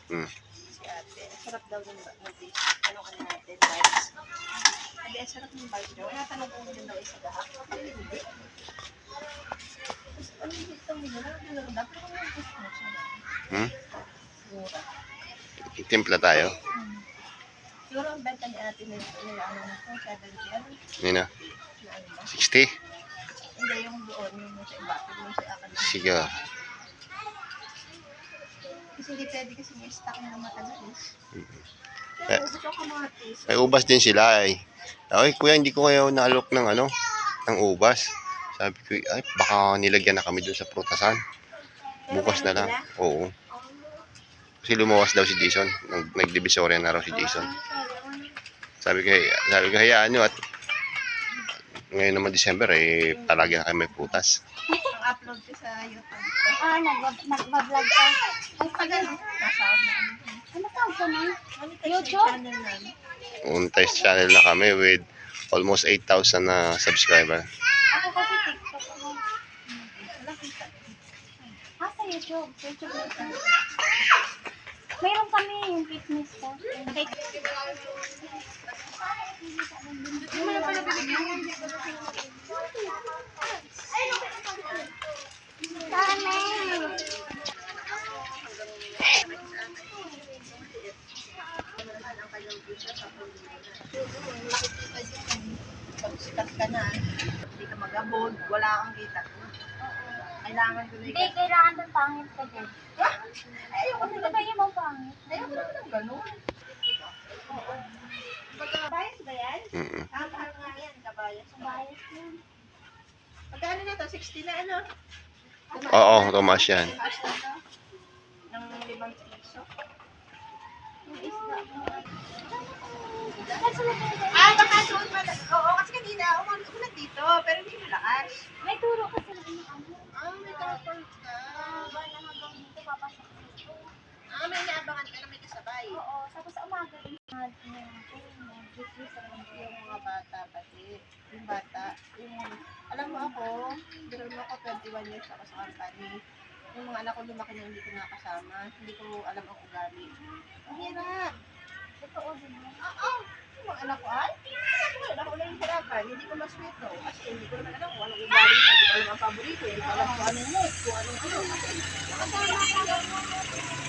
Si ate. Sarap daw ng fish. Tanong ka natin, vibes. Hindi, sarap ng vibes daw. Kaya tanong ko din daw isa dahak. Hindi. Ano yung itong nila? Dapat ko yung gusto mo siya. Mura. Timpla tayo. Siguro ang benta ni ate nila, ano na ito, 70, ano? Nina, Na ano ba? 60. Hindi, yung doon, yung sa iba, yung sa akin. Sige. Kasi hindi pwede kasi may stock na matagal eh. Eh, Kaya ubos ang kamatis. May ubas din sila ay. Ay, kuya, hindi ko kayo naalok ng ano, ng ubas. Sabi ko, ay, baka nilagyan na kami dun sa prutasan. Bukas na lang. Oo. Kasi lumawas daw si Jason. Nagdivisoria na raw si Jason. Sabi ko, hayaan nyo at ngayon naman December, eh, talaga kami may putas. Ang upload ko sa YouTube. Nag-vlog ka. Ay, tagal. Nasahod na ano. Ano tawag ka na? YouTube? Channel namin. Monetize channel na kami with almost 8,000 na subscriber. Ako kasi TikTok mo. Wala kita. Sa YouTube. YouTube na ito. Mayroon kami yung fitness ko. Hindi mo na pala binigyan. Pag sikat ka na, hindi ka mag-abod, wala kang kita. Kailangan ko Hindi, kailangan ng pangit ka din. Ay, ayoko Kasi ba yung mga pangit? Ayoko naman ng gano'n. Oo. Kabayas ba yan? Mahal nga yan, kabayas. Bias yun. Magkano na to? 60 na ano? Oo, Tomas yan. Taas na to? Ng 5 piso. Yung isda mo. Baka doon pala. Oo, kasi kanina ako na dito, pero hindi malakas. May turo kasi na ano. May tapos ka. Ba na hanggang dito papasok dito. May naabangan ka na may kasabay. Oo, tapos sa umaga din. Yung mga bata pati. Yung bata. Alam mo ako, meron ako 21 years ako sa company. Yung mga anak ko lumaki na hindi ko nakasama. Hindi ko alam ang ugali. Ang hirap. Totoo din yan. Oo. Yung mga anak ko, ako lang yung hirapan. Hindi ko maswito. Kasi hindi ko naman alam kung anong ugali ko. Hindi ko alam ang paborito. Hindi ko alam kung anong mood, kung anong ano. Nakasama ka.